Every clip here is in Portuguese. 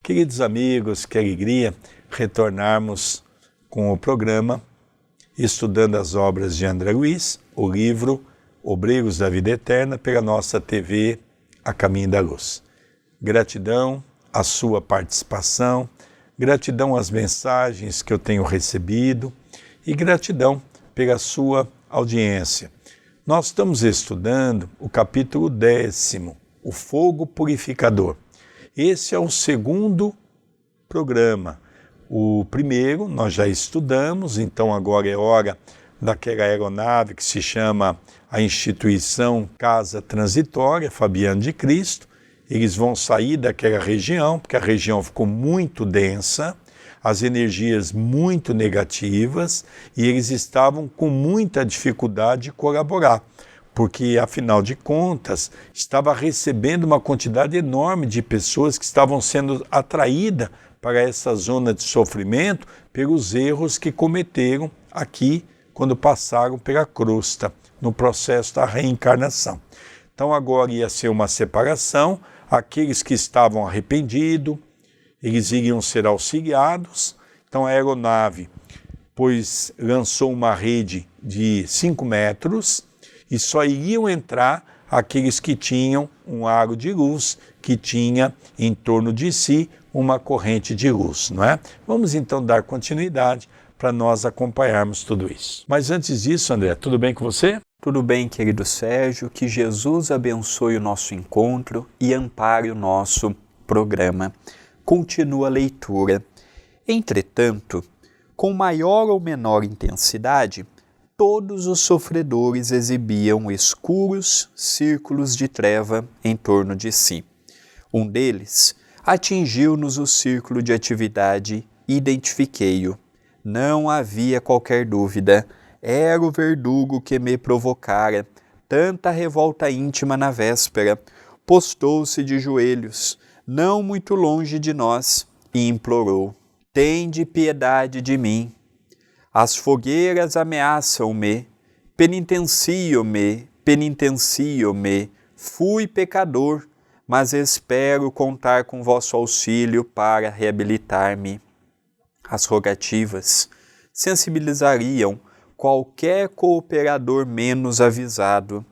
Queridos amigos, que alegria retornarmos com o programa Estudando as Obras de André Luiz, o livro Obreiros da Vida Eterna, pela nossa TV A Caminho da Luz. Gratidão à sua participação, gratidão às mensagens que eu tenho recebido e gratidão pela sua audiência. Nós estamos estudando o capítulo 10º, o fogo purificador. Esse é o segundo programa. O primeiro nós já estudamos, então agora é hora daquela aeronave que se chama a Instituição Casa Transitória Fabiano de Cristo. Eles vão sair daquela região, porque a região ficou muito densa, as energias muito negativas, e eles estavam com muita dificuldade de colaborar, porque, afinal de contas, estava recebendo uma quantidade enorme de pessoas que estavam sendo atraídas para essa zona de sofrimento pelos erros que cometeram aqui quando passaram pela crosta, no processo da reencarnação. Então agora ia ser uma separação, aqueles que estavam arrependidos, eles iriam ser auxiliados. Então a aeronave lançou uma rede de 5 metros, e só iriam entrar aqueles que tinham um aro de luz, que tinha em torno de si uma corrente de luz, não é? Vamos então dar continuidade para nós acompanharmos tudo isso. Mas antes disso, André, tudo bem com você? Tudo bem, querido Sérgio, que Jesus abençoe o nosso encontro e ampare o nosso programa. Continua a leitura. Entretanto, com maior ou menor intensidade, todos os sofredores exibiam escuros círculos de treva em torno de si. Um deles atingiu-nos o círculo de atividade e identifiquei-o. Não havia qualquer dúvida, era o verdugo que me provocara tanta revolta íntima na véspera. Postou-se de joelhos, não muito longe de nós, e implorou: tende piedade de mim. As fogueiras ameaçam-me, penitencio-me, penitencio-me. Fui pecador, mas espero contar com vosso auxílio para reabilitar-me. As rogativas sensibilizariam qualquer cooperador menos avisado,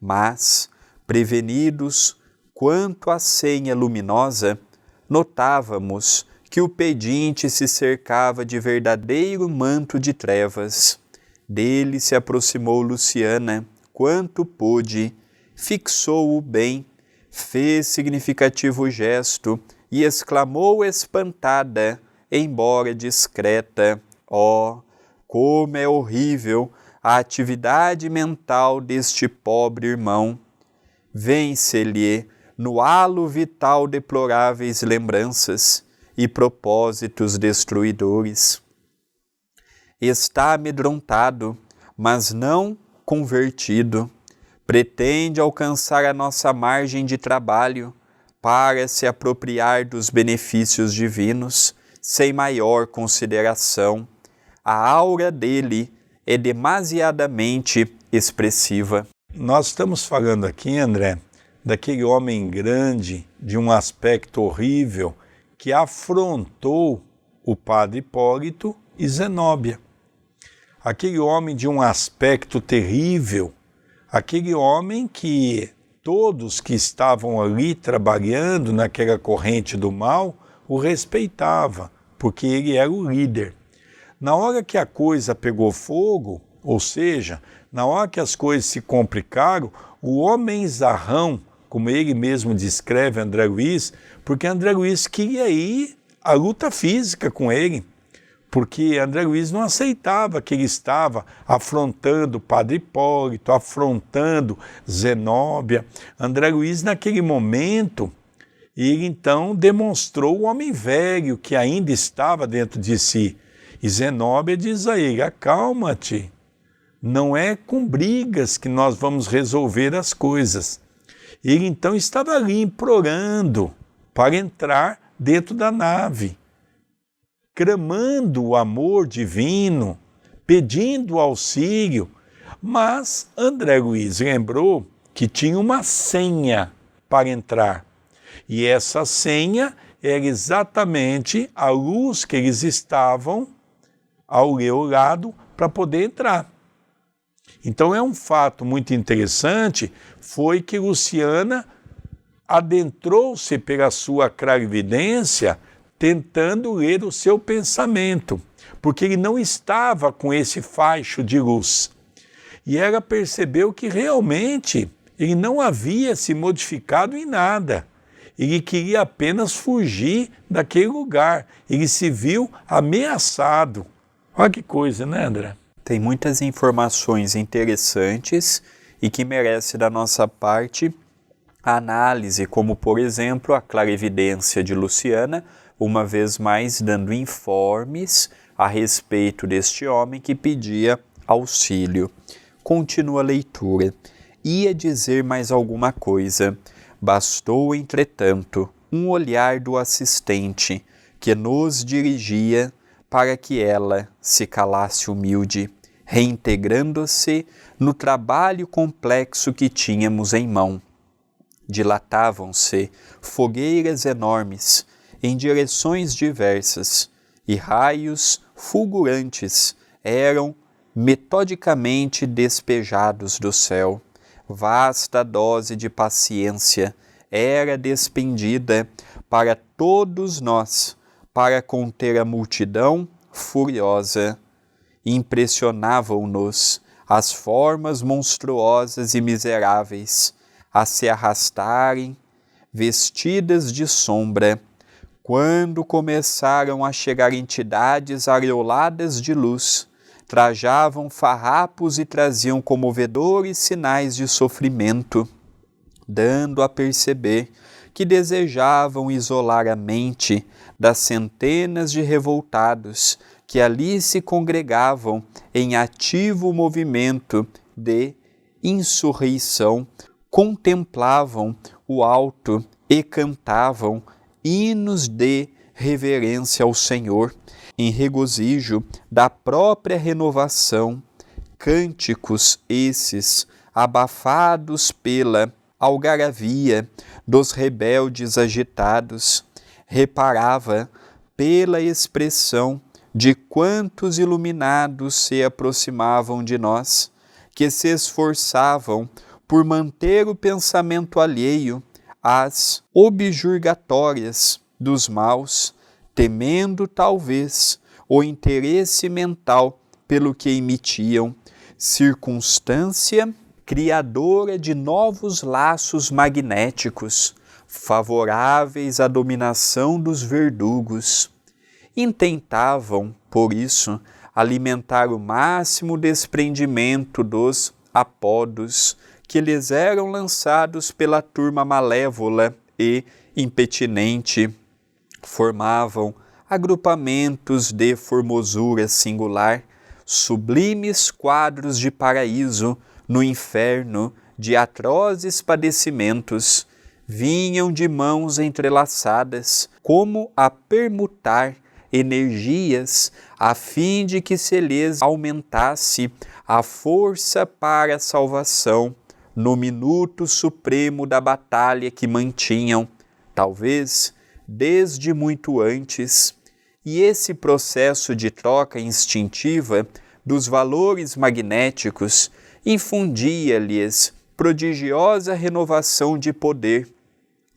mas, prevenidos quanto à senha luminosa, notávamos que o pedinte se cercava de verdadeiro manto de trevas. Dele se aproximou Luciana, quanto pôde, fixou-o bem, fez significativo gesto e exclamou espantada, embora discreta: ó, como é horrível a atividade mental deste pobre irmão! Vence-lhe no halo vital deploráveis lembranças e propósitos destruidores. Está amedrontado, mas não convertido. Pretende alcançar a nossa margem de trabalho para se apropriar dos benefícios divinos sem maior consideração. A aura dele é demasiadamente expressiva. Nós estamos falando aqui, André, daquele homem grande, de um aspecto horrível, que afrontou o padre Hipólito e Zenóbia. Aquele homem de um aspecto terrível, aquele homem que todos que estavam ali trabalhando naquela corrente do mal o respeitavam, porque ele era o líder. Na hora que a coisa pegou fogo, ou seja, na hora que as coisas se complicaram, o homem zarrão, como ele mesmo descreve André Luiz, porque André Luiz queria ir à luta física com ele, porque André Luiz não aceitava que ele estava afrontando o padre Hipólito, afrontando Zenóbia. André Luiz, naquele momento, ele então demonstrou o homem velho que ainda estava dentro de si. E Zenóbia diz a ele: acalma-te, não é com brigas que nós vamos resolver as coisas. Ele então estava ali implorando para entrar dentro da nave, clamando o amor divino, pedindo auxílio, mas André Luiz lembrou que tinha uma senha para entrar. E essa senha era exatamente a luz que eles estavam ao lado para poder entrar. Então é um fato muito interessante, foi que Luciana adentrou-se pela sua clarividência tentando ler o seu pensamento, porque ele não estava com esse faixo de luz. E ela percebeu que realmente ele não havia se modificado em nada. Ele queria apenas fugir daquele lugar. Ele se viu ameaçado. Olha que coisa, né, André? Tem muitas informações interessantes e que merece da nossa parte a análise, como por exemplo a clarividência de Luciana, uma vez mais dando informes a respeito deste homem que pedia auxílio. Continua a leitura. Ia dizer mais alguma coisa. Bastou, entretanto, um olhar do assistente que nos dirigia para que ela se calasse humilde, reintegrando-se no trabalho complexo que tínhamos em mão. Dilatavam-se fogueiras enormes em direções diversas e raios fulgurantes eram metodicamente despejados do céu. Vasta dose de paciência era despendida para todos nós, para conter a multidão furiosa. Impressionavam-nos as formas monstruosas e miseráveis a se arrastarem, vestidas de sombra, quando começaram a chegar entidades aureoladas de luz, trajavam farrapos e traziam comovedores sinais de sofrimento, dando a perceber que desejavam isolar a mente das centenas de revoltados que ali se congregavam em ativo movimento de insurreição, contemplavam o alto e cantavam hinos de reverência ao Senhor, em regozijo da própria renovação, cânticos esses abafados pela algaravia dos rebeldes agitados, reparava pela expressão de quantos iluminados se aproximavam de nós, que se esforçavam por manter o pensamento alheio às objurgatórias dos maus, temendo talvez o interesse mental pelo que emitiam, circunstância criadora de novos laços magnéticos, favoráveis à dominação dos verdugos. Intentavam, por isso, alimentar o máximo desprendimento dos apodos que lhes eram lançados pela turma malévola e impetinente. Formavam agrupamentos de formosura singular, sublimes quadros de paraíso no inferno de atrozes padecimentos, vinham de mãos entrelaçadas, como a permutar energias, a fim de que se lhes aumentasse a força para a salvação no minuto supremo da batalha que mantinham, talvez desde muito antes, e esse processo de troca instintiva dos valores magnéticos infundia-lhes prodigiosa renovação de poder,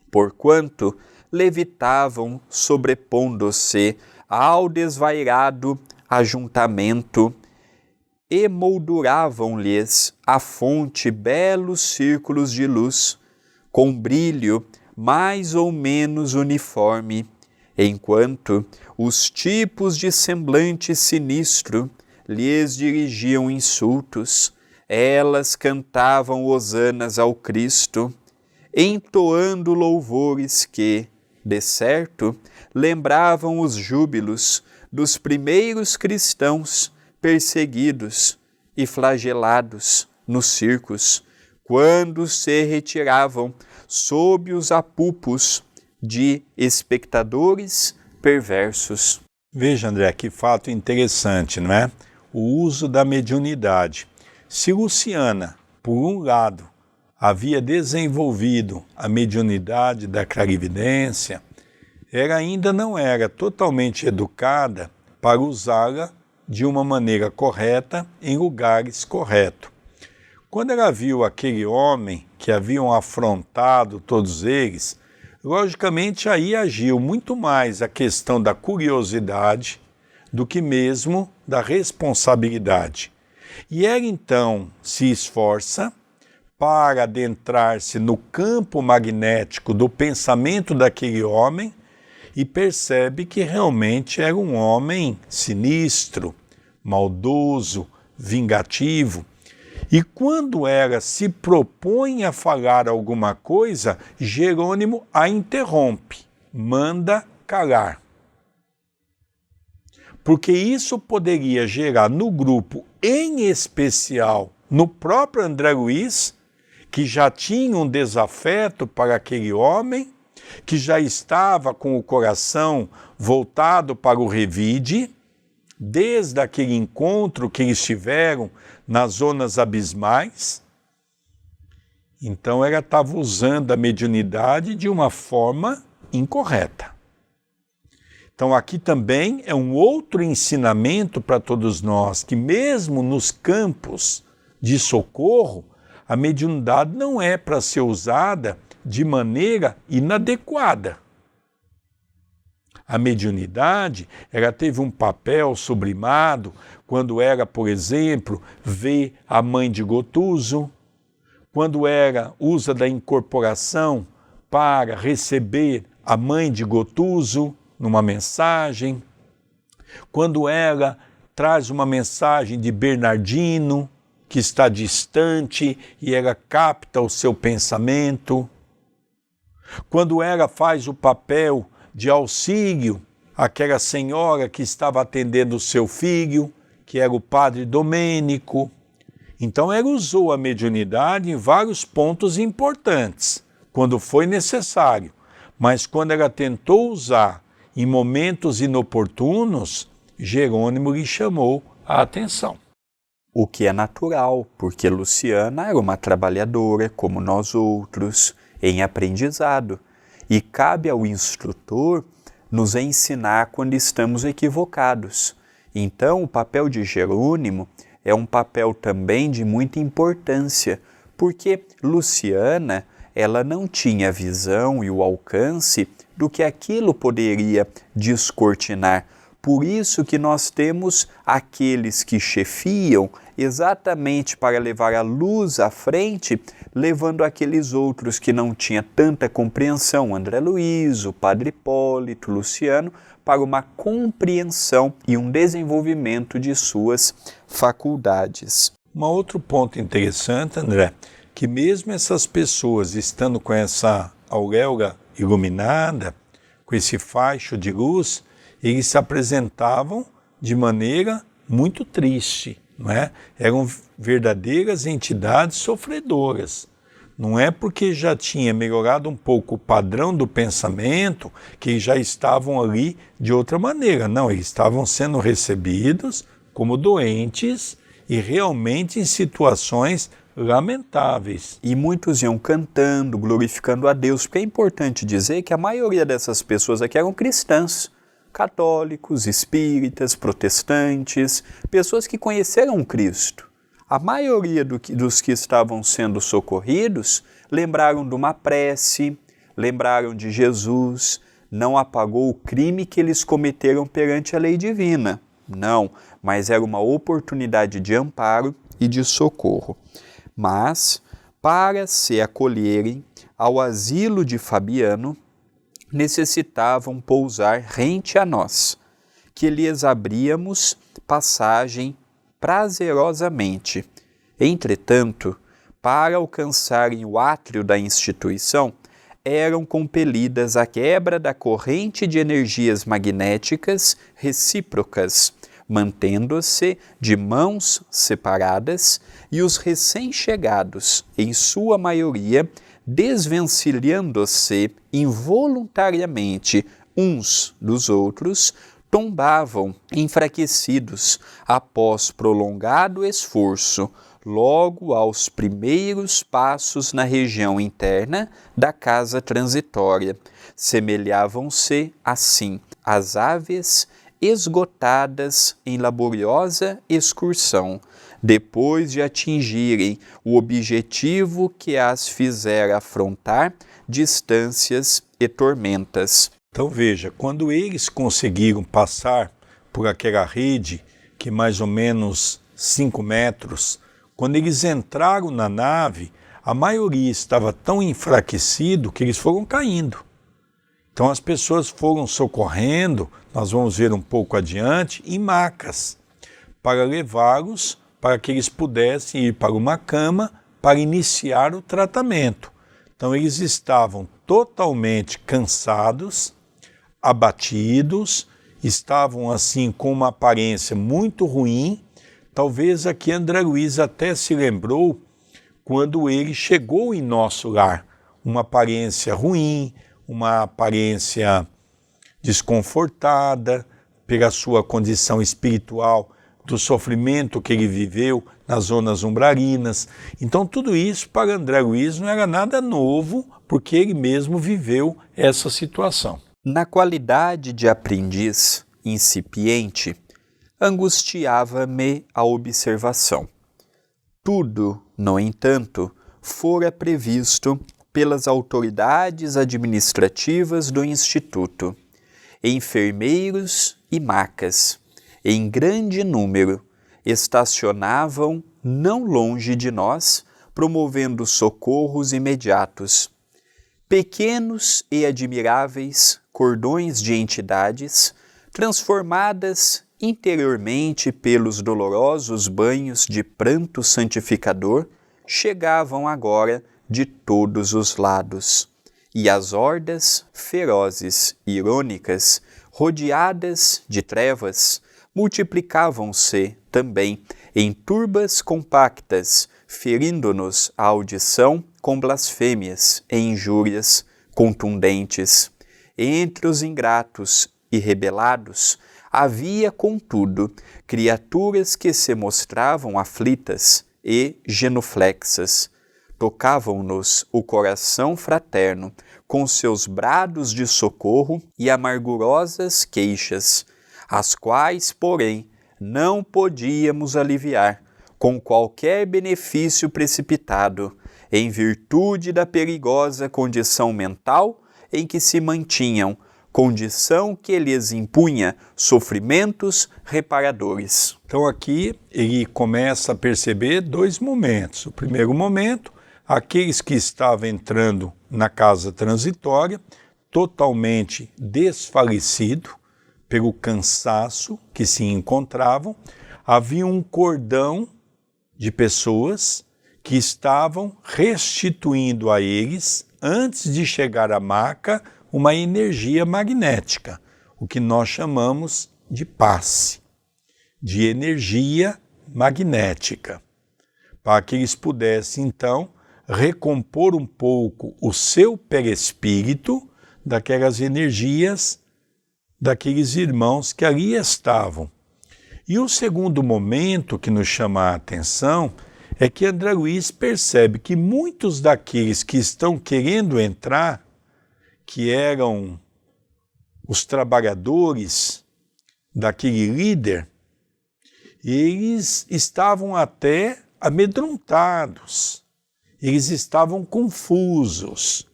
porquanto levitavam sobrepondo-se ao desvairado ajuntamento, emolduravam-lhes a fonte belos círculos de luz, com brilho mais ou menos uniforme, enquanto os tipos de semblante sinistro lhes dirigiam insultos, elas cantavam hosanas ao Cristo, entoando louvores que, de certo, lembravam os júbilos dos primeiros cristãos perseguidos e flagelados nos circos, quando se retiravam sob os apupos de espectadores perversos. Veja, André, que fato interessante, não é? O uso da mediunidade. Se Luciana, por um lado, havia desenvolvido a mediunidade da clarividência, ela ainda não era totalmente educada para usá-la de uma maneira correta em lugares corretos. Quando ela viu aquele homem que haviam afrontado todos eles, logicamente aí agiu muito mais a questão da curiosidade do que mesmo da responsabilidade. E ela então se esforça para adentrar-se no campo magnético do pensamento daquele homem e percebe que realmente era um homem sinistro, maldoso, vingativo. E quando ela se propõe a falar alguma coisa, Jerônimo a interrompe, manda calar. Porque isso poderia gerar no grupo, em especial no próprio André Luiz, que já tinha um desafeto para aquele homem, que já estava com o coração voltado para o revide, desde aquele encontro que eles tiveram nas zonas abismais. Então ela estava usando a mediunidade de uma forma incorreta. Então aqui também é um outro ensinamento para todos nós, que mesmo nos campos de socorro, a mediunidade não é para ser usada de maneira inadequada. A mediunidade, ela teve um papel sublimado quando era, por exemplo, vê a mãe de Gotuso, quando era usa da incorporação para receber a mãe de Gotuso numa mensagem, quando ela traz uma mensagem de Bernardino, que está distante e ela capta o seu pensamento, quando ela faz o papel de auxílio àquela senhora que estava atendendo o seu filho, que era o padre Domênico. Então ela usou a mediunidade em vários pontos importantes, quando foi necessário, mas quando ela tentou usar em momentos inoportunos, Jerônimo lhe chamou a atenção. O que é natural, porque Luciana era uma trabalhadora, como nós outros, em aprendizado. E cabe ao instrutor nos ensinar quando estamos equivocados. Então, o papel de Jerônimo é um papel também de muita importância, porque Luciana, ela não tinha a visão e o alcance do que aquilo poderia descortinar. Por isso que nós temos aqueles que chefiam exatamente para levar a luz à frente, levando aqueles outros que não tinham tanta compreensão, André Luiz, o Padre Hipólito, Luciano, para uma compreensão e um desenvolvimento de suas faculdades. Um outro ponto interessante, André, que mesmo essas pessoas estando com essa auréola iluminada, com esse faixo de luz, eles se apresentavam de maneira muito triste, não é? Eram verdadeiras entidades sofredoras. Não é porque já tinha melhorado um pouco o padrão do pensamento que eles já estavam ali de outra maneira. Não, eles estavam sendo recebidos como doentes e realmente em situações lamentáveis. E muitos iam cantando, glorificando a Deus, porque é importante dizer que a maioria dessas pessoas aqui eram cristãs, católicos, espíritas, protestantes, pessoas que conheceram Cristo. A maioria dos que estavam sendo socorridos lembraram de uma prece, lembraram de Jesus, não apagou o crime que eles cometeram perante a lei divina. Não, mas era uma oportunidade de amparo e de socorro. Mas, para se acolherem ao asilo de Fabiano, necessitavam pousar rente a nós, que lhes abríamos passagem prazerosamente. Entretanto, para alcançarem o átrio da instituição, eram compelidas à quebra da corrente de energias magnéticas recíprocas, mantendo-se de mãos separadas, e os recém-chegados, em sua maioria, desvencilhando-se involuntariamente uns dos outros, tombavam enfraquecidos após prolongado esforço, logo aos primeiros passos na região interna da casa transitória. Semelhavam-se, assim, às aves esgotadas em laboriosa excursão, depois de atingirem o objetivo que as fizera afrontar distâncias e tormentas. Então veja, quando eles conseguiram passar por aquela rede, que mais ou menos 5 metros, quando eles entraram na nave, a maioria estava tão enfraquecido que eles foram caindo. Então as pessoas foram socorrendo, nós vamos ver um pouco adiante, em macas, para levá-los para que eles pudessem ir para uma cama para iniciar o tratamento. Então eles estavam totalmente cansados, abatidos, estavam assim com uma aparência muito ruim. Talvez aqui André Luiz até se lembrou quando ele chegou em nosso lar, uma aparência ruim, uma aparência desconfortada pela sua condição espiritual, do sofrimento que ele viveu nas zonas umbrarinas. Então tudo isso para André Luiz não era nada novo, porque ele mesmo viveu essa situação. Na qualidade de aprendiz incipiente, angustiava-me a observação. Tudo, no entanto, fora previsto pelas autoridades administrativas do Instituto. Enfermeiros e macas, em grande número, estacionavam não longe de nós, promovendo socorros imediatos. Pequenos e admiráveis cordões de entidades, transformadas interiormente pelos dolorosos banhos de pranto santificador, chegavam agora de todos os lados, e as hordas ferozes e irônicas, rodeadas de trevas, multiplicavam-se também em turbas compactas, ferindo-nos a audição com blasfêmias e injúrias contundentes. Entre os ingratos e rebelados havia, contudo, criaturas que se mostravam aflitas e genuflexas. Tocavam-nos o coração fraterno com seus brados de socorro e amargurosas queixas, as quais, porém, não podíamos aliviar com qualquer benefício precipitado, em virtude da perigosa condição mental em que se mantinham, condição que lhes impunha sofrimentos reparadores. Então aqui ele começa a perceber 2 momentos. O primeiro momento, aqueles que estavam entrando na casa transitória, totalmente desfalecido pelo cansaço que se encontravam, havia um cordão de pessoas que estavam restituindo a eles, antes de chegar à maca, uma energia magnética, o que nós chamamos de passe, de energia magnética, para que eles pudessem, então, recompor um pouco o seu perispírito daquelas energias daqueles irmãos que ali estavam. E o segundo momento que nos chama a atenção é que André Luiz percebe que muitos daqueles que estão querendo entrar, que eram os trabalhadores daquele líder, eles estavam até amedrontados, eles estavam confusos,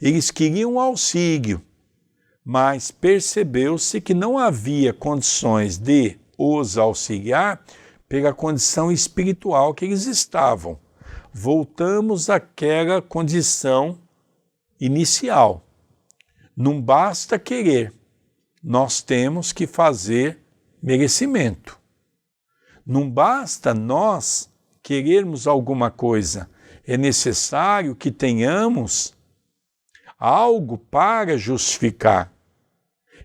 eles queriam auxílio, mas percebeu-se que não havia condições de os auxiliar pela condição espiritual que eles estavam. Voltamos àquela condição inicial. Não basta querer, nós temos que fazer merecimento. Não basta nós querermos alguma coisa, é necessário que tenhamos algo para justificar.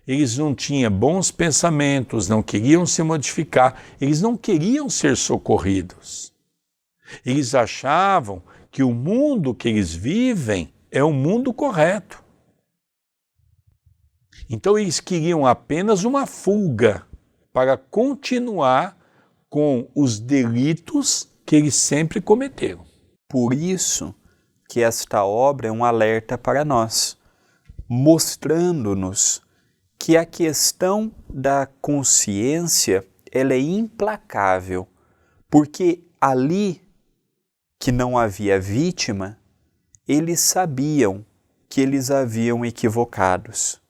Eles não tinham bons pensamentos, não queriam se modificar, eles não queriam ser socorridos. Eles achavam que o mundo que eles vivem é o mundo correto. Então eles queriam apenas uma fuga para continuar com os delitos que eles sempre cometeram. Por isso que esta obra é um alerta para nós, mostrando-nos que a questão da consciência ela é implacável, porque ali que não havia vítima, eles sabiam que eles haviam equivocados.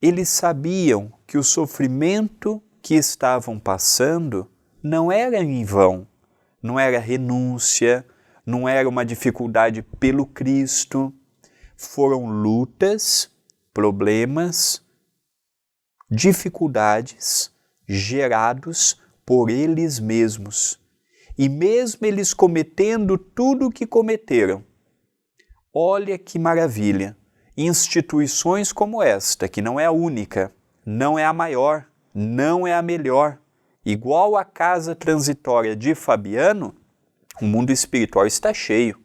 Eles sabiam que o sofrimento que estavam passando não era em vão, não era renúncia, não era uma dificuldade pelo Cristo. Foram lutas, problemas, dificuldades gerados por eles mesmos. E mesmo eles cometendo tudo o que cometeram, olha que maravilha, instituições como esta, que não é a única, não é a maior, não é a melhor, igual a casa transitória de Fabiano, o mundo espiritual está cheio.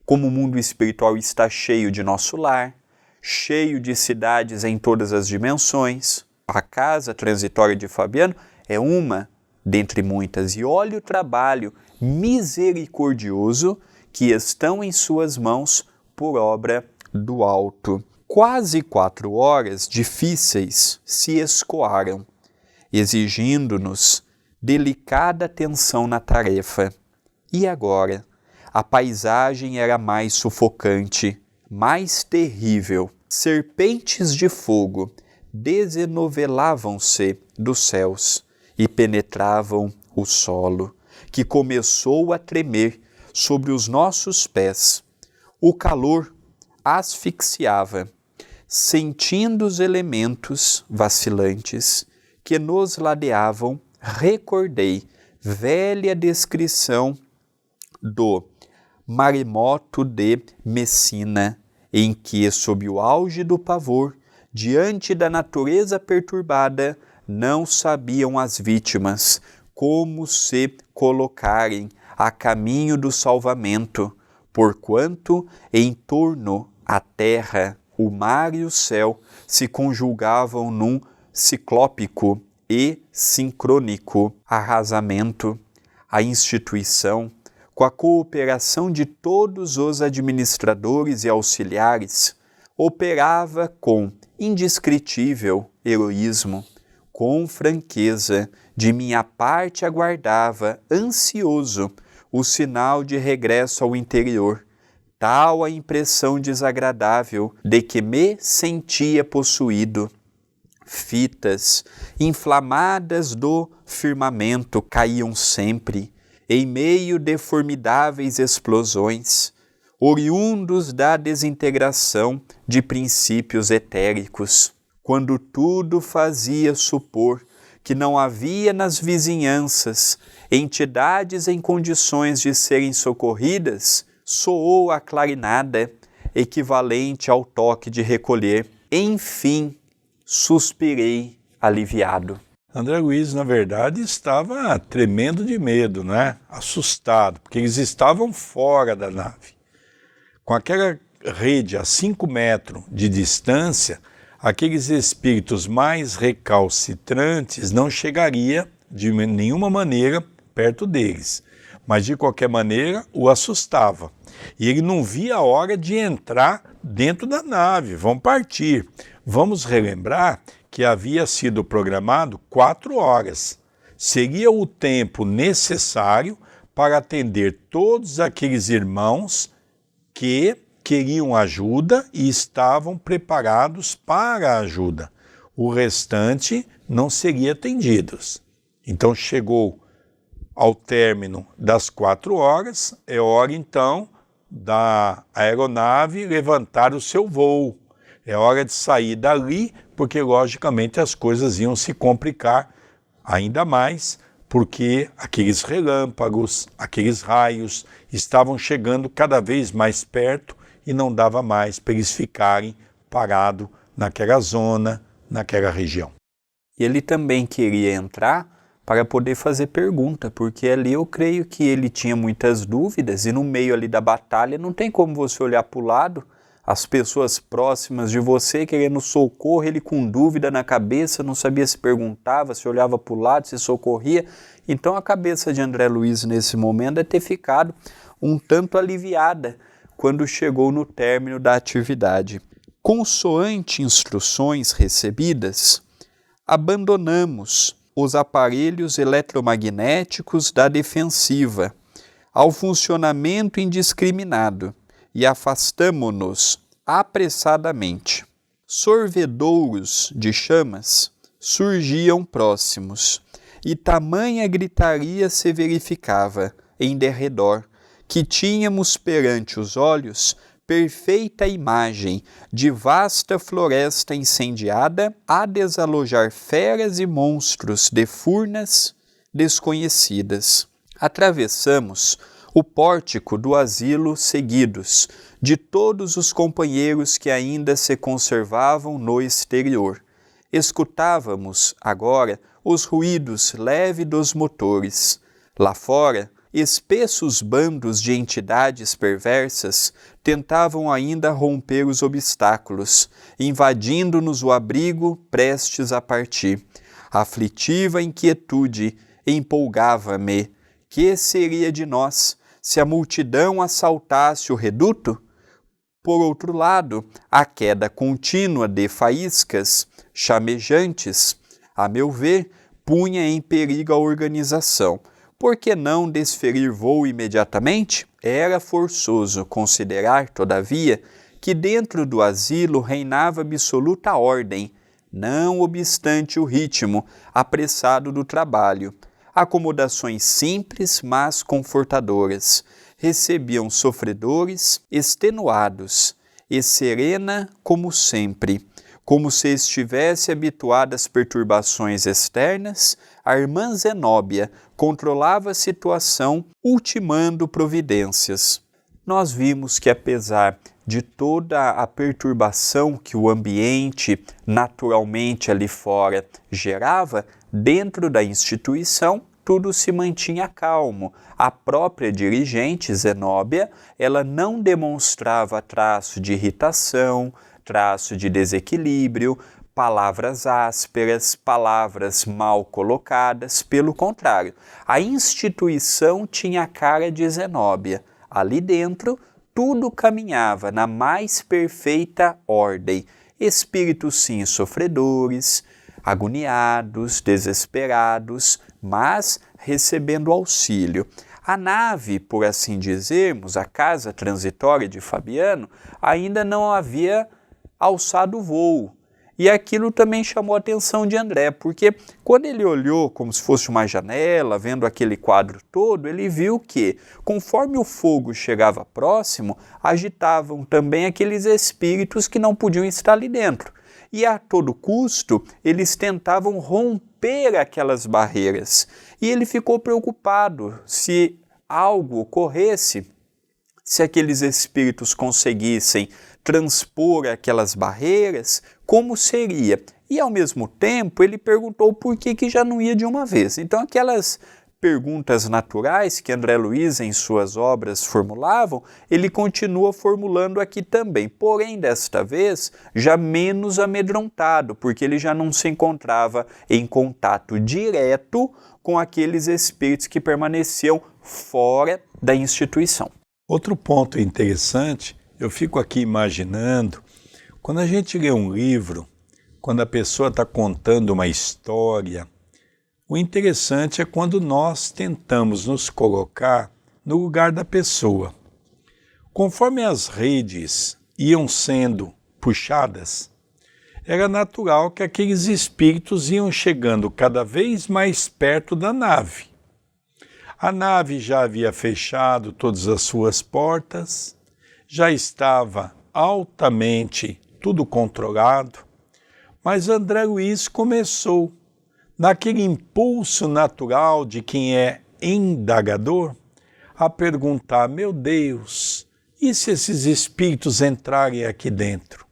Como o mundo espiritual está cheio de nosso lar, cheio de cidades em todas as dimensões, a casa transitória de Fabiano é uma dentre muitas. E olha o trabalho misericordioso que estão em suas mãos por obra do alto. Quase 4 horas difíceis se escoaram, exigindo-nos delicada atenção na tarefa. E agora? A paisagem era mais sufocante, mais terrível. Serpentes de fogo desenovelavam-se dos céus e penetravam o solo, que começou a tremer sobre os nossos pés. O calor asfixiava, sentindo os elementos vacilantes que nos ladeavam, recordei velha descrição do maremoto de Messina, em que, sob o auge do pavor, diante da natureza perturbada, não sabiam as vítimas como se colocarem a caminho do salvamento, porquanto em torno à terra, o mar e o céu se conjugavam num ciclópico e sincrônico arrasamento. A instituição, com a cooperação de todos os administradores e auxiliares, operava com indescritível heroísmo. Com franqueza, de minha parte aguardava, ansioso, o sinal de regresso ao interior, tal a impressão desagradável de que me sentia possuído. Fitas inflamadas do firmamento caíam sempre, em meio de formidáveis explosões, oriundos da desintegração de princípios etéricos, quando tudo fazia supor que não havia nas vizinhanças entidades em condições de serem socorridas, soou a clarinada, equivalente ao toque de recolher. Enfim, suspirei aliviado. André Luiz, na verdade, estava tremendo de medo, né? Assustado, porque eles estavam fora da nave. Com aquela rede a 5 metros de distância, aqueles espíritos mais recalcitrantes não chegariam de nenhuma maneira perto deles. Mas, de qualquer maneira, o assustava. E ele não via a hora de entrar dentro da nave. Vão partir. Vamos relembrar que havia sido programado 4 horas. Seria o tempo necessário para atender todos aqueles irmãos que queriam ajuda e estavam preparados para a ajuda. O restante não seria atendidos. Então chegou ao término das 4 horas, é hora então da aeronave levantar o seu voo. É hora de sair dali, porque logicamente as coisas iam se complicar ainda mais, porque aqueles relâmpagos, aqueles raios estavam chegando cada vez mais perto e não dava mais para eles ficarem parados naquela zona, naquela região. E ele também queria entrar para poder fazer pergunta, porque ali eu creio que ele tinha muitas dúvidas e no meio ali da batalha não tem como você olhar para o lado, as pessoas próximas de você querendo socorro, ele com dúvida na cabeça, não sabia se perguntava, se olhava para o lado, se socorria. Então a cabeça de André Luiz nesse momento é ter ficado um tanto aliviada quando chegou no término da atividade. Consoante instruções recebidas, abandonamos os aparelhos eletromagnéticos da defensiva ao funcionamento indiscriminado e afastamo-nos apressadamente. Sorvedouros de chamas surgiam próximos, e tamanha gritaria se verificava em derredor, que tínhamos perante os olhos perfeita imagem de vasta floresta incendiada a desalojar feras e monstros de furnas desconhecidas. Atravessamos o pórtico do asilo seguidos de todos os companheiros que ainda se conservavam no exterior. Escutávamos agora os ruídos leves dos motores. Lá fora, espessos bandos de entidades perversas tentavam ainda romper os obstáculos, invadindo-nos o abrigo prestes a partir. A aflitiva inquietude empolgava-me. Que seria de nós se a multidão assaltasse o reduto? Por outro lado, a queda contínua de faíscas chamejantes, a meu ver, punha em perigo a organização. Por que não desferir voo imediatamente? Era forçoso considerar, todavia, que dentro do asilo reinava absoluta ordem, não obstante o ritmo apressado do trabalho. Acomodações simples, mas confortadoras, recebiam sofredores extenuados, e serena como sempre. Como se estivesse habituada às perturbações externas, a irmã Zenóbia controlava a situação, ultimando providências. Nós vimos que, apesar de toda a perturbação que o ambiente naturalmente ali fora gerava, dentro da instituição tudo se mantinha calmo. A própria dirigente Zenóbia, ela não demonstrava traço de irritação, traço de desequilíbrio, palavras ásperas, palavras mal colocadas. Pelo contrário, a instituição tinha a cara de Zenóbia. Ali dentro, tudo caminhava na mais perfeita ordem. Espíritos sim sofredores, agoniados, desesperados, mas recebendo auxílio. A nave, por assim dizermos, a casa transitória de Fabiano, ainda não havia alçado o voo. E aquilo também chamou a atenção de André, porque quando ele olhou como se fosse uma janela, vendo aquele quadro todo, ele viu que, conforme o fogo chegava próximo, agitavam também aqueles espíritos que não podiam estar ali dentro. E a todo custo, eles tentavam romper aquelas barreiras. E ele ficou preocupado se algo ocorresse, se aqueles espíritos conseguissem transpor aquelas barreiras, como seria? E ao mesmo tempo ele perguntou por que já não ia de uma vez. Então aquelas perguntas naturais que André Luiz em suas obras formulavam, ele continua formulando aqui também, porém desta vez já menos amedrontado, porque ele já não se encontrava em contato direto com aqueles espíritos que permaneciam fora da instituição. Outro ponto interessante, eu fico aqui imaginando, quando a gente lê um livro, quando a pessoa está contando uma história, o interessante é quando nós tentamos nos colocar no lugar da pessoa. Conforme as redes iam sendo puxadas, era natural que aqueles espíritos iam chegando cada vez mais perto da nave. A nave já havia fechado todas as suas portas, já estava altamente tudo controlado, mas André Luiz começou, naquele impulso natural de quem é indagador, a perguntar: meu Deus, e se esses espíritos entrarem aqui dentro?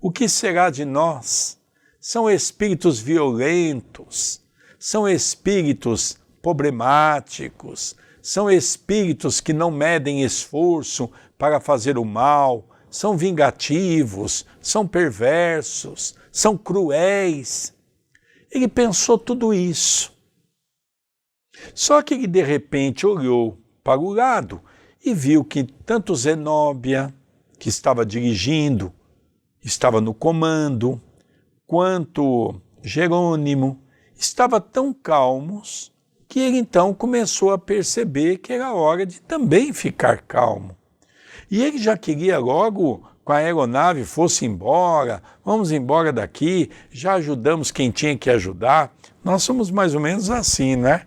O que será de nós? São espíritos violentos, são espíritos problemáticos, são espíritos que não medem esforço para fazer o mal, são vingativos, são perversos, são cruéis. Ele pensou tudo isso. Só que ele de repente olhou para o lado e viu que tanto Zenóbia, que estava dirigindo, estava no comando, quanto Jerônimo, estavam tão calmos que ele então começou a perceber que era hora de também ficar calmo. E ele já queria logo com a aeronave fosse embora, vamos embora daqui, já ajudamos quem tinha que ajudar. Nós somos mais ou menos assim, né?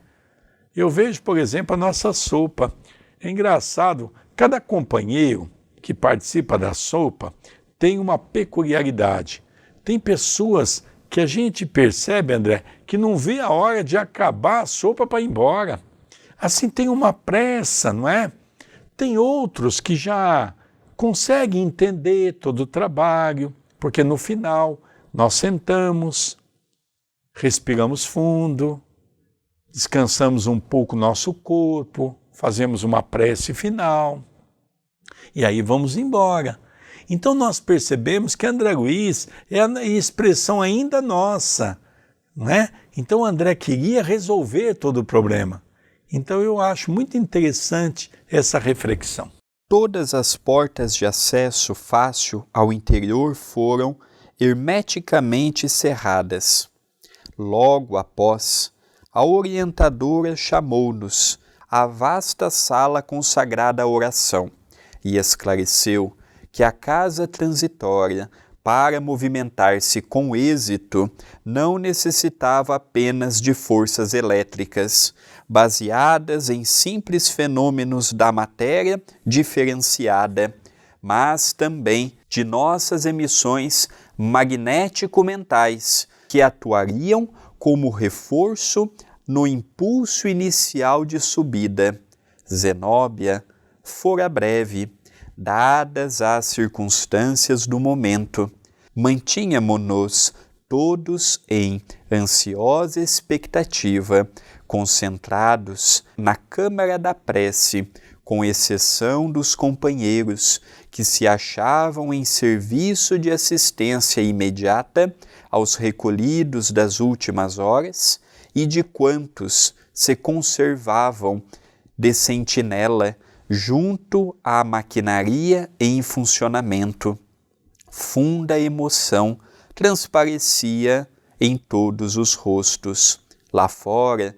Eu vejo, por exemplo, a nossa sopa. É engraçado, cada companheiro que participa da sopa tem uma peculiaridade. Tem pessoas que a gente percebe, André, que não vê a hora de acabar a sopa para ir embora. Assim tem uma pressa, não é? Tem outros que já conseguem entender todo o trabalho, porque no final nós sentamos, respiramos fundo, descansamos um pouco o nosso corpo, fazemos uma prece final e aí vamos embora. Então nós percebemos que André Luiz é a expressão ainda nossa, não é? Então André queria resolver todo o problema. Então eu acho muito interessante essa reflexão. Todas as portas de acesso fácil ao interior foram hermeticamente cerradas. Logo após, a orientadora chamou-nos à vasta sala consagrada à oração e esclareceu que a casa transitória, para movimentar-se com êxito, não necessitava apenas de forças elétricas, baseadas em simples fenômenos da matéria diferenciada, mas também de nossas emissões magnético-mentais, que atuariam como reforço no impulso inicial de subida. Zenóbia fora breve, dadas as circunstâncias do momento. Mantínhamo-nos todos em ansiosa expectativa, concentrados na câmara da prece, com exceção dos companheiros que se achavam em serviço de assistência imediata aos recolhidos das últimas horas e de quantos se conservavam de sentinela junto à maquinaria em funcionamento. Funda emoção transparecia em todos os rostos. Lá fora,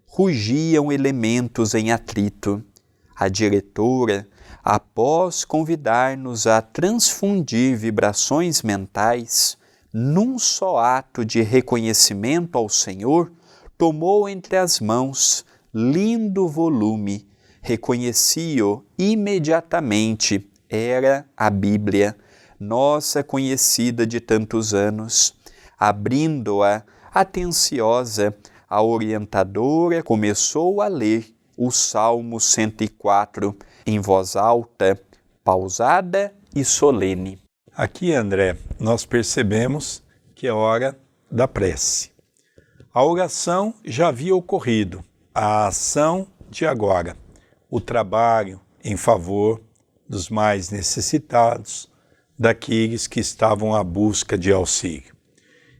rugiam elementos em atrito. A diretora, após convidar-nos a transfundir vibrações mentais, num só ato de reconhecimento ao Senhor, tomou entre as mãos lindo volume. Reconheci-o imediatamente. Era a Bíblia, nossa conhecida de tantos anos. Abrindo-a, atenciosa, a orientadora começou a ler o Salmo 104 em voz alta, pausada e solene. Aqui, André, nós percebemos que é hora da prece. A oração já havia ocorrido, a ação de agora, o trabalho em favor dos mais necessitados, daqueles que estavam à busca de auxílio.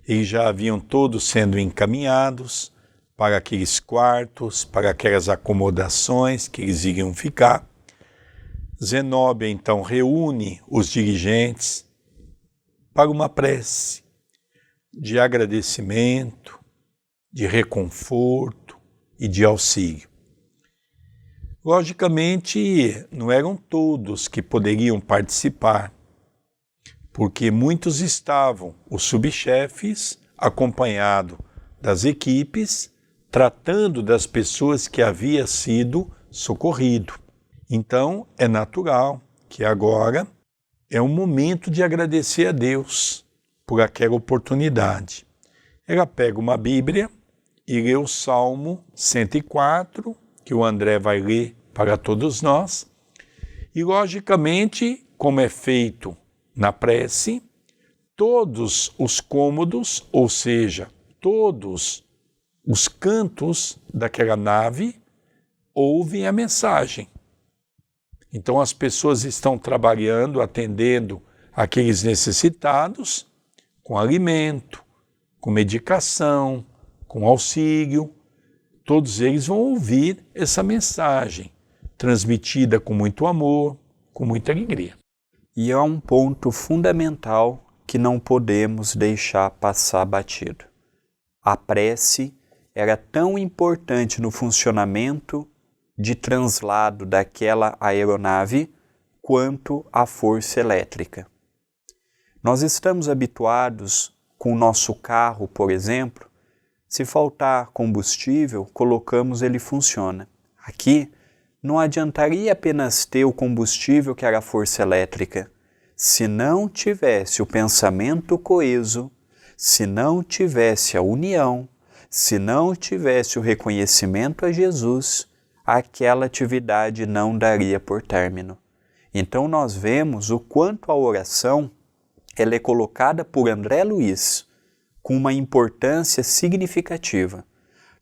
Eles já haviam todos sendo encaminhados para aqueles quartos, para aquelas acomodações que eles iriam ficar. Zenóbia então reúne os dirigentes para uma prece de agradecimento, de reconforto e de auxílio. Logicamente, não eram todos que poderiam participar, porque muitos estavam, os subchefes, acompanhados das equipes, tratando das pessoas que havia sido socorrido. Então, é natural que agora é um momento de agradecer a Deus por aquela oportunidade. Ela pega uma Bíblia e lê o Salmo 104, que o André vai ler para todos nós, e logicamente, como é feito na prece, todos os cômodos, ou seja, todos os cantos daquela nave, ouvem a mensagem. Então as pessoas estão trabalhando, atendendo aqueles necessitados com alimento, com medicação, com auxílio. Todos eles vão ouvir essa mensagem, transmitida com muito amor, com muita alegria. E é um ponto fundamental que não podemos deixar passar batido. A prece era tão importante no funcionamento de translado daquela aeronave quanto a força elétrica. Nós estamos habituados com o nosso carro, por exemplo, se faltar combustível, colocamos, ele funciona. Aqui, não adiantaria apenas ter o combustível que era a força elétrica. Se não tivesse o pensamento coeso, se não tivesse a união, se não tivesse o reconhecimento a Jesus, aquela atividade não daria por término. Então nós vemos o quanto a oração ela é colocada por André Luiz com uma importância significativa.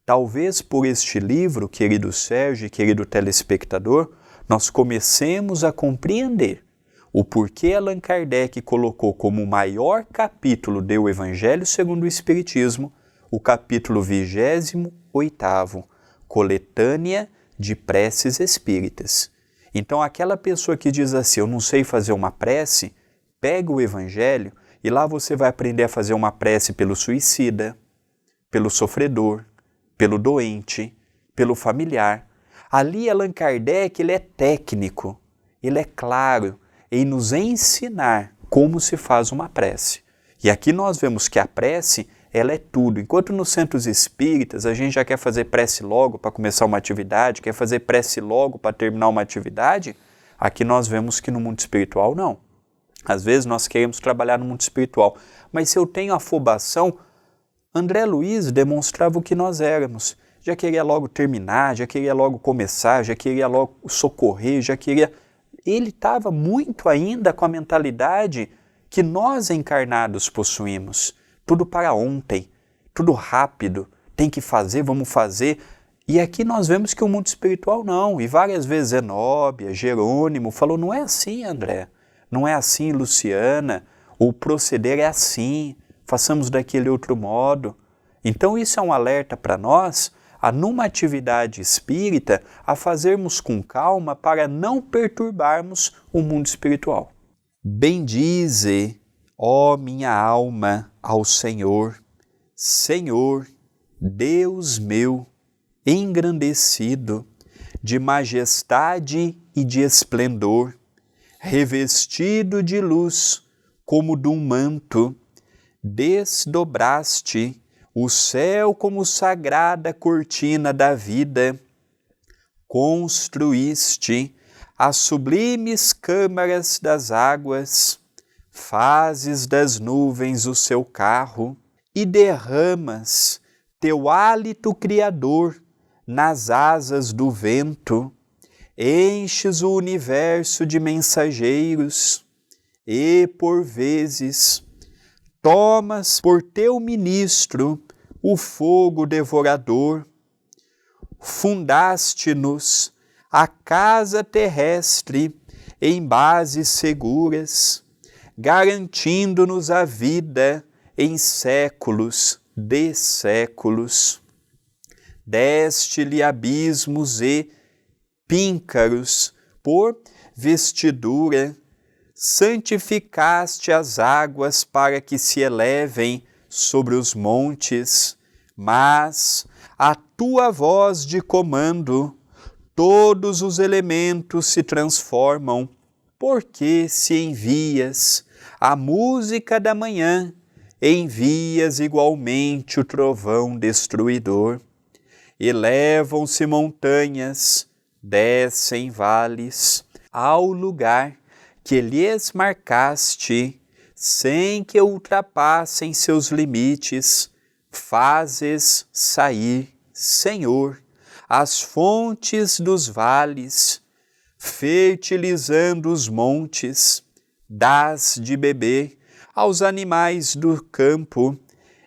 Talvez por este livro, querido Sérgio e querido telespectador, nós comecemos a compreender o porquê Allan Kardec colocou como o maior capítulo do Evangelho segundo o Espiritismo o capítulo 28º, Coletânea de Preces Espíritas. Então aquela pessoa que diz assim, eu não sei fazer uma prece, pega o Evangelho e lá você vai aprender a fazer uma prece pelo suicida, pelo sofredor, pelo doente, pelo familiar. Ali Allan Kardec ele é técnico, ele é claro em nos ensinar como se faz uma prece. E aqui nós vemos que a prece ela é tudo. Enquanto nos centros espíritas a gente já quer fazer prece logo para começar uma atividade, quer fazer prece logo para terminar uma atividade, aqui nós vemos que no mundo espiritual não. Às vezes nós queremos trabalhar no mundo espiritual, mas se eu tenho afobação, André Luiz demonstrava o que nós éramos. Já queria logo terminar, já queria logo começar, já queria logo socorrer, já queria... Ele estava muito ainda com a mentalidade que nós encarnados possuímos. Tudo para ontem, tudo rápido, tem que fazer, vamos fazer. E aqui nós vemos que o mundo espiritual não. E várias vezes Zenóbia, Jerônimo falou, não é assim, André. Não é assim, Luciana. O proceder é assim. Façamos daquele outro modo. Então isso é um alerta para nós, a numa atividade espírita, a fazermos com calma para não perturbarmos o mundo espiritual. Bendize, ó minha alma, ao Senhor, Senhor, Deus meu, engrandecido, de majestade e de esplendor, revestido de luz como de um manto, desdobraste o céu como sagrada cortina da vida, construíste as sublimes câmaras das águas, fazes das nuvens o seu carro e derramas teu hálito criador nas asas do vento, enches o universo de mensageiros e, por vezes, tomas por teu ministro o fogo devorador, fundaste-nos a casa terrestre em bases seguras, garantindo-nos a vida em séculos de séculos. Deste-lhe abismos e píncaros por vestidura, santificaste as águas para que se elevem sobre os montes, mas a tua voz de comando, todos os elementos se transformam, porque se envias a música da manhã, envias igualmente o trovão destruidor. Elevam-se montanhas, descem vales, ao lugar que lhes marcaste, sem que ultrapassem seus limites, fazes sair, Senhor, as fontes dos vales, fertilizando os montes, dás de beber aos animais do campo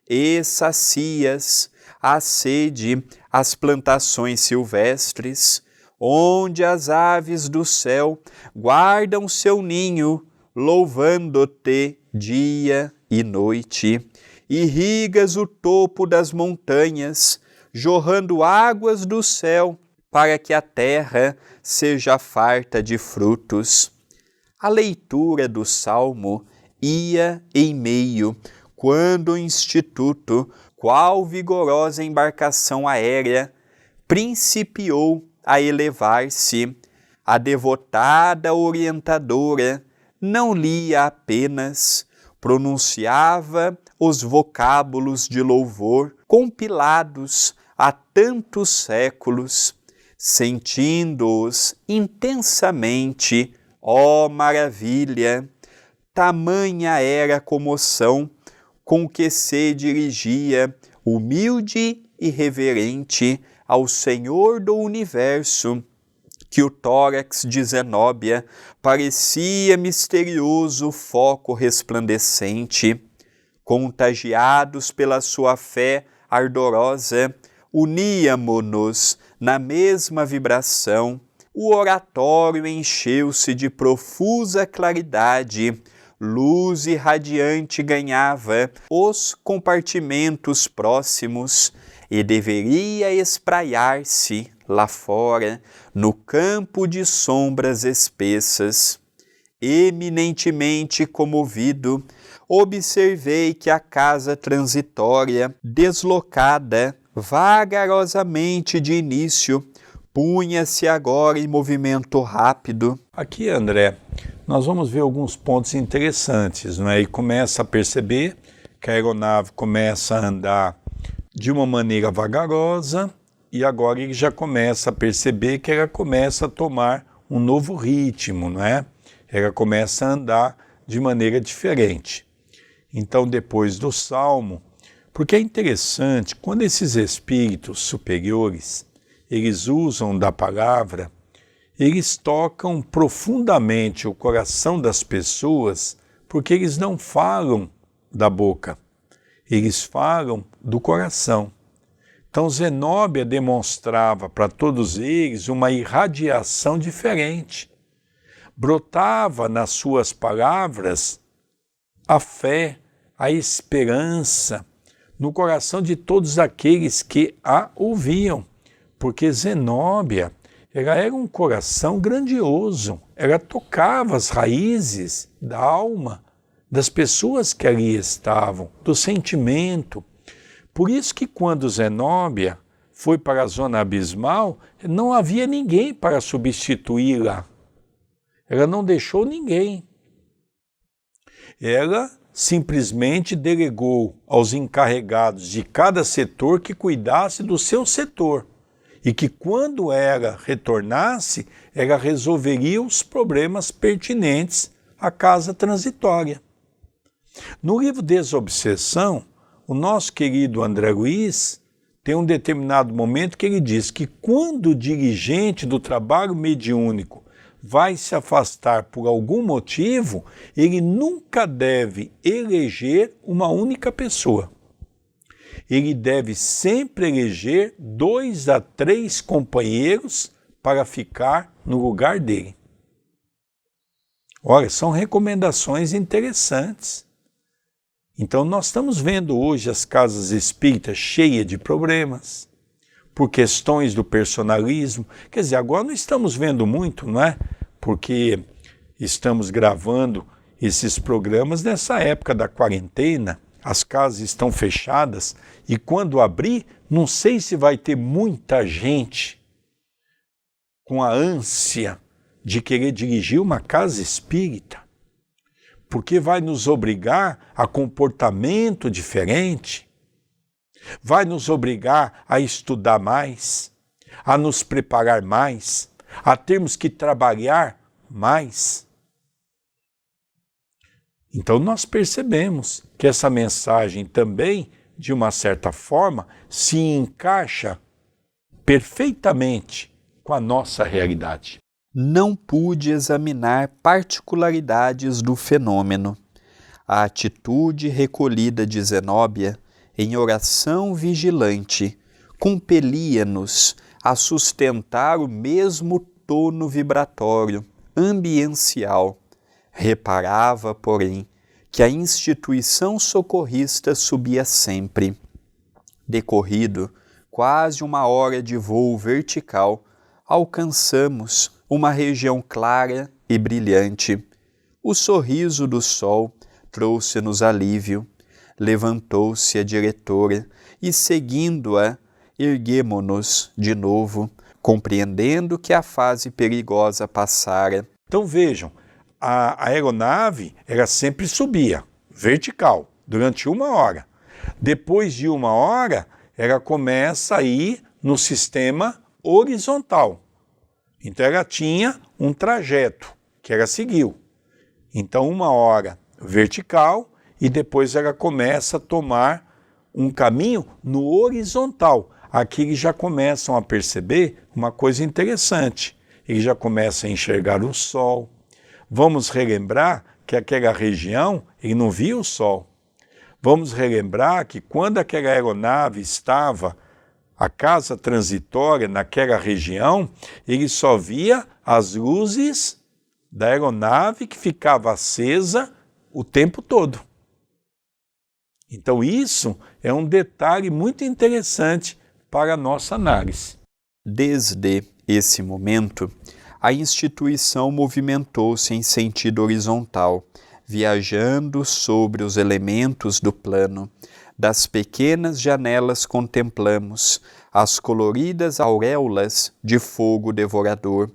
e sacias a sede as plantações silvestres, onde as aves do céu guardam seu ninho, louvando-te dia e noite. Irrigas o topo das montanhas, jorrando águas do céu, para que a terra seja farta de frutos. A leitura do Salmo ia em meio, quando o Instituto, qual vigorosa embarcação aérea, principiou a elevar-se. A devotada orientadora não lia apenas, pronunciava os vocábulos de louvor compilados há tantos séculos, sentindo-os intensamente, ó maravilha! Tamanha era a comoção com que se dirigia, humilde e reverente, ao Senhor do Universo, que o tórax de Zenóbia parecia misterioso foco resplandecente. Contagiados pela sua fé ardorosa, uníamo-nos na mesma vibração. O oratório encheu-se de profusa claridade, luz irradiante ganhava os compartimentos próximos e deveria espraiar-se lá fora, no campo de sombras espessas. Eminentemente comovido, observei que a casa transitória, deslocada vagarosamente de início, punha-se agora em movimento rápido. Aqui, André, nós vamos ver alguns pontos interessantes, não é? E começa a perceber que a aeronave começa a andar de uma maneira vagarosa e agora ele já começa a perceber que ela começa a tomar um novo ritmo, não é? Ela começa a andar de maneira diferente. Então, depois do Salmo, porque é interessante, quando esses espíritos superiores, eles usam da palavra, eles tocam profundamente o coração das pessoas, porque eles não falam da boca, eles falam do coração. Então Zenóbia demonstrava para todos eles uma irradiação diferente. Brotava nas suas palavras a fé, a esperança, no coração de todos aqueles que a ouviam, porque Zenóbia, ela era um coração grandioso, ela tocava as raízes da alma das pessoas que ali estavam, do sentimento. Por isso que quando Zenóbia foi para a zona abismal, não havia ninguém para substituí-la. Ela não deixou ninguém. Ela simplesmente delegou aos encarregados de cada setor que cuidasse do seu setor e que quando ela retornasse, ela resolveria os problemas pertinentes à casa transitória. No livro Desobsessão, o nosso querido André Luiz tem um determinado momento que ele diz que quando o dirigente do trabalho mediúnico vai se afastar por algum motivo, ele nunca deve eleger uma única pessoa. Ele deve sempre eleger 2 a 3 companheiros para ficar no lugar dele. Olha, são recomendações interessantes. Então nós estamos vendo hoje as casas espíritas cheias de problemas, por questões do personalismo. Quer dizer, agora não estamos vendo muito, não é? Porque estamos gravando esses programas nessa época da quarentena, as casas estão fechadas e quando abrir, não sei se vai ter muita gente com a ânsia de querer dirigir uma casa espírita, porque vai nos obrigar a comportamento diferente, vai nos obrigar a estudar mais, a nos preparar mais, a termos que trabalhar mais. Então nós percebemos que essa mensagem também, de uma certa forma, se encaixa perfeitamente com a nossa realidade. Não pude examinar particularidades do fenômeno. A atitude recolhida de Zenóbia, em oração vigilante, compelia-nos a sustentar o mesmo tono vibratório, ambiencial. Reparava, porém, que a instituição socorrista subia sempre. Decorrido quase 1 hora de voo vertical, alcançamos uma região clara e brilhante. O sorriso do sol trouxe-nos alívio. Levantou-se a diretora e, seguindo-a, erguemo-nos de novo, compreendendo que a fase perigosa passara. Então vejam, a aeronave ela sempre subia, vertical, durante 1 hora. Depois de 1 hora, ela começa a ir no sistema horizontal. Então ela tinha um trajeto que ela seguiu. Então 1 hora vertical e depois ela começa a tomar um caminho no horizontal. Aqui eles já começam a perceber uma coisa interessante. Eles já começam a enxergar o sol. Vamos relembrar que aquela região, ele não via o sol. Vamos relembrar que quando aquela aeronave estava, a casa transitória naquela região, ele só via as luzes da aeronave que ficava acesa o tempo todo. Então isso é um detalhe muito interessante para a nossa análise. Desde esse momento, a instituição movimentou-se em sentido horizontal, viajando sobre os elementos do plano. Das pequenas janelas contemplamos as coloridas auréolas de fogo devorador.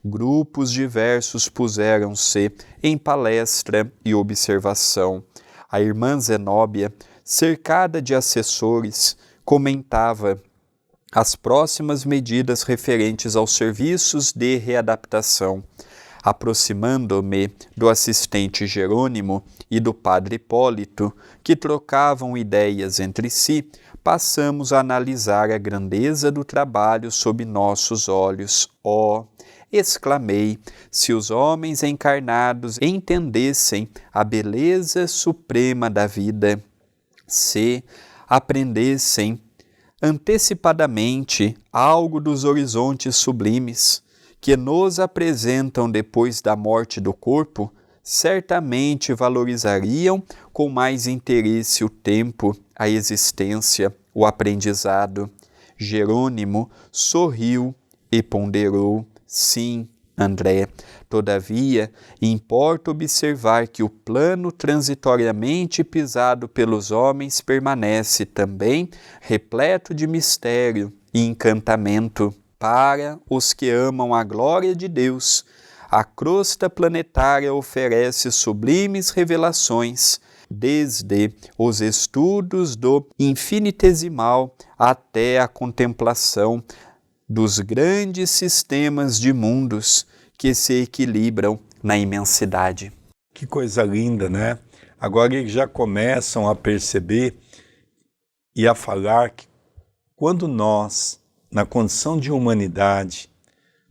Grupos diversos puseram-se em palestra e observação. A irmã Zenóbia, cercada de assessores, comentava as próximas medidas referentes aos serviços de readaptação. Aproximando-me do assistente Jerônimo e do padre Hipólito, que trocavam ideias entre si, passamos a analisar a grandeza do trabalho sob nossos olhos. Oh! Exclamei, se os homens encarnados entendessem a beleza suprema da vida, se aprendessem antecipadamente algo dos horizontes sublimes que nos apresentam depois da morte do corpo, certamente valorizariam com mais interesse o tempo, a existência, o aprendizado. Jerônimo sorriu e ponderou. Sim, André, todavia, importa observar que o plano transitoriamente pisado pelos homens permanece também repleto de mistério e encantamento. Para os que amam a glória de Deus, a crosta planetária oferece sublimes revelações, desde os estudos do infinitesimal até a contemplação dos grandes sistemas de mundos que se equilibram na imensidade. Que coisa linda, né? Agora eles já começam a perceber e a falar que quando nós, na condição de humanidade,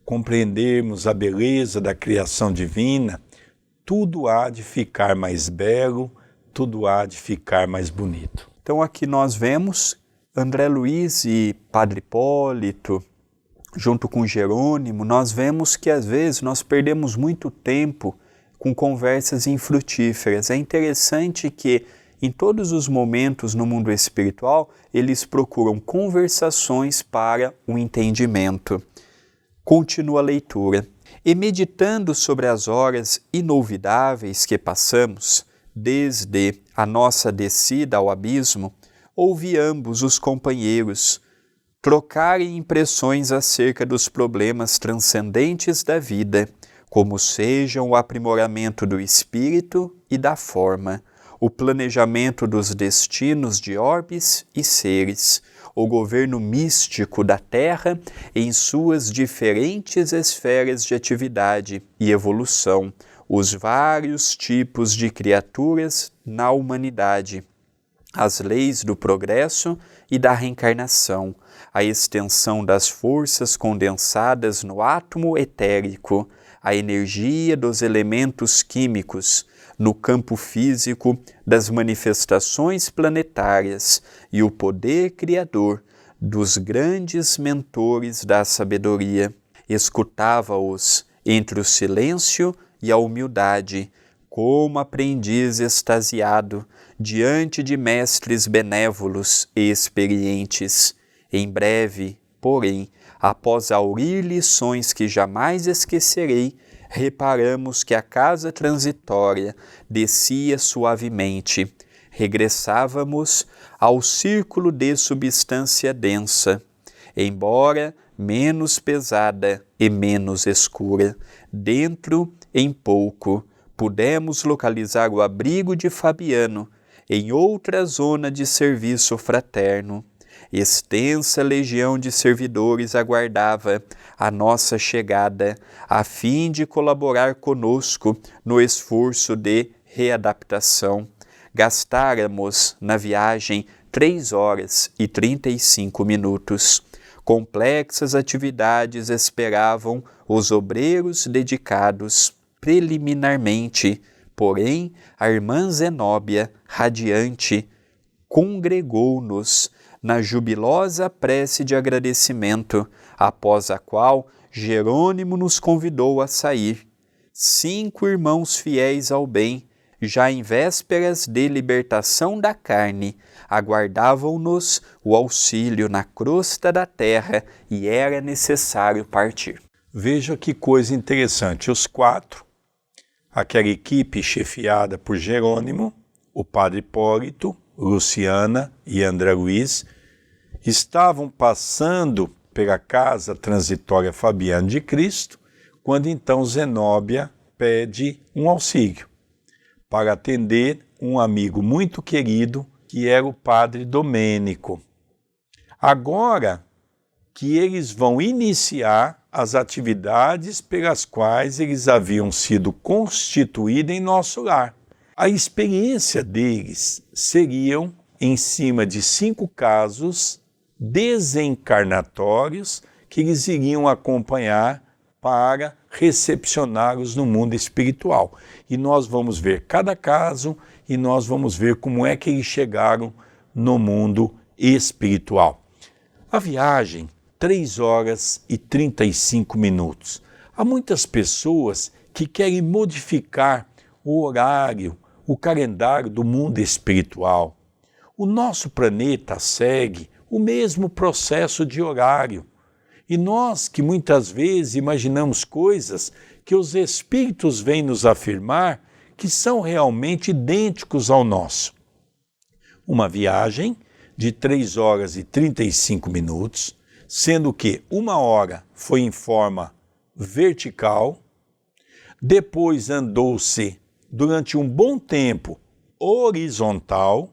compreendermos a beleza da criação divina, tudo há de ficar mais belo, tudo há de ficar mais bonito. Então aqui nós vemos André Luiz e Padre Hipólito, junto com Jerônimo, nós vemos que às vezes nós perdemos muito tempo com conversas infrutíferas. É interessante que em todos os momentos no mundo espiritual, eles procuram conversações para o entendimento. Continua a leitura. E meditando sobre as horas inolvidáveis que passamos, desde a nossa descida ao abismo, ouvi ambos os companheiros trocarem impressões acerca dos problemas transcendentes da vida, como sejam o aprimoramento do espírito e da forma, o planejamento dos destinos de orbes e seres, o governo místico da Terra em suas diferentes esferas de atividade e evolução, os vários tipos de criaturas na humanidade, as leis do progresso e da reencarnação, a extensão das forças condensadas no átomo etérico, a energia dos elementos químicos, no campo físico das manifestações planetárias e o poder criador dos grandes mentores da sabedoria. Escutava-os entre o silêncio e a humildade, como aprendiz extasiado diante de mestres benévolos e experientes. Em breve, porém, após aurir lições que jamais esquecerei, reparamos que a casa transitória descia suavemente. Regressávamos ao círculo de substância densa, embora menos pesada e menos escura. Dentro, em pouco, pudemos localizar o abrigo de Fabiano, em outra zona de serviço fraterno. Extensa legião de servidores aguardava a nossa chegada, a fim de colaborar conosco no esforço de readaptação. Gastáramos na viagem 3 horas e 35 minutos. Complexas atividades esperavam os obreiros dedicados. Preliminarmente, porém, a irmã Zenóbia, radiante, congregou-nos na jubilosa prece de agradecimento, após a qual Jerônimo nos convidou a sair. 5 irmãos fiéis ao bem, já em vésperas de libertação da carne, aguardavam-nos o auxílio na crosta da terra e era necessário partir. Veja que coisa interessante, os 4, aquela equipe chefiada por Jerônimo, o padre Hipólito, Luciana e André Luiz, estavam passando pela casa transitória Fabiano de Cristo, quando então Zenóbia pede um auxílio para atender um amigo muito querido, que era o padre Domênico. Agora que eles vão iniciar as atividades pelas quais eles haviam sido constituídos em nosso lar. A experiência deles seriam em cima de 5 casos desencarnatórios que eles iriam acompanhar para recepcioná-los no mundo espiritual. E nós vamos ver cada caso e nós vamos ver como é que eles chegaram no mundo espiritual. A viagem, 3 horas e 35 minutos. Há muitas pessoas que querem modificar o horário, o calendário do mundo espiritual. O nosso planeta segue o mesmo processo de horário. E nós que muitas vezes imaginamos coisas que os espíritos vêm nos afirmar que são realmente idênticos ao nosso. Uma viagem de 3 horas e 35 minutos, sendo que 1 hora foi em forma vertical, depois andou-se durante um bom tempo horizontal,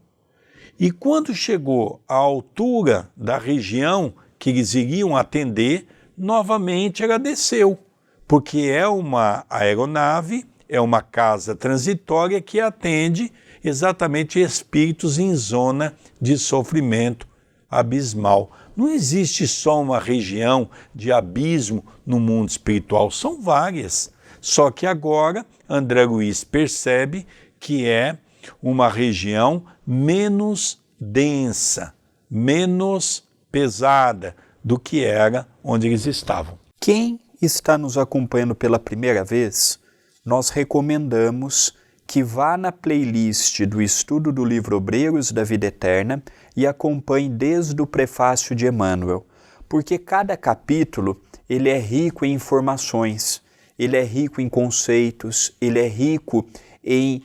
e quando chegou à altura da região que eles iriam atender, novamente ela desceu, porque é uma aeronave, é uma casa transitória que atende exatamente espíritos em zona de sofrimento abismal. Não existe só uma região de abismo no mundo espiritual, são várias. Só que agora André Luiz percebe que é uma região menos densa, menos pesada do que era onde eles estavam. Quem está nos acompanhando pela primeira vez, nós recomendamos que vá na playlist do estudo do livro Obreiros da Vida Eterna e acompanhe desde o prefácio de Emmanuel, porque cada capítulo ele é rico em informações, ele é rico em conceitos, ele é rico em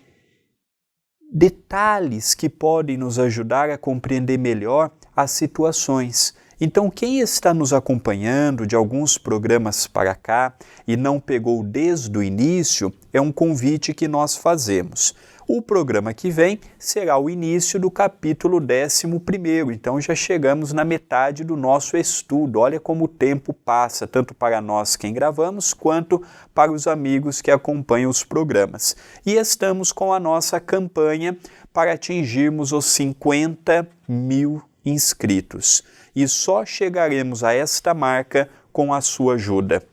detalhes que podem nos ajudar a compreender melhor as situações. Então, quem está nos acompanhando de alguns programas para cá e não pegou desde o início, é um convite que nós fazemos. O programa que vem será o início do capítulo 11º, então já chegamos na metade do nosso estudo. Olha como o tempo passa, tanto para nós quem gravamos, quanto para os amigos que acompanham os programas. E estamos com a nossa campanha para atingirmos os 50.000 inscritos. E só chegaremos a esta marca com a sua ajuda.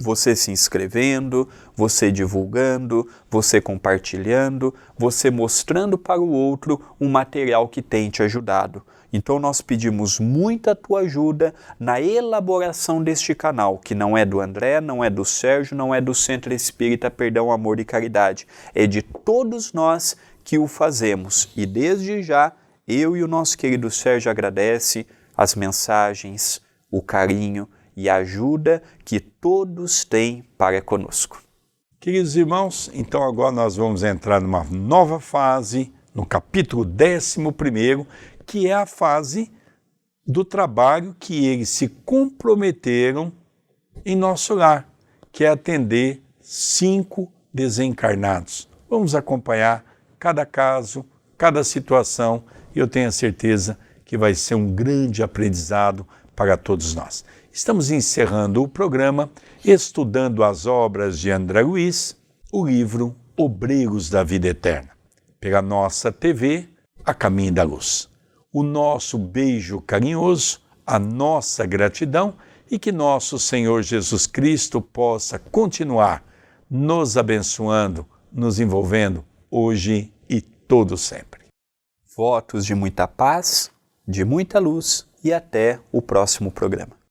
você se inscrevendo, você divulgando, você compartilhando, você mostrando para o outro um material que tem te ajudado. Então nós pedimos muita tua ajuda na elaboração deste canal, que não é do André, não é do Sérgio, não é do Centro Espírita Perdão, Amor e Caridade. É de todos nós que o fazemos. E desde já, eu e o nosso querido Sérgio agradece as mensagens, o carinho e a ajuda que todos têm para conosco. Queridos irmãos, então agora nós vamos entrar numa nova fase, no capítulo 11º, que é a fase do trabalho que eles se comprometeram em nosso lar, que é atender 5 desencarnados. Vamos acompanhar cada caso, cada situação, e eu tenho a certeza que vai ser um grande aprendizado para todos nós. Estamos encerrando o programa estudando as obras de André Luiz, o livro Obreiros da Vida Eterna, pela nossa TV, A Caminho da Luz. O nosso beijo carinhoso, a nossa gratidão e que nosso Senhor Jesus Cristo possa continuar nos abençoando, nos envolvendo hoje e todo sempre. Votos de muita paz, de muita luz e até o próximo programa.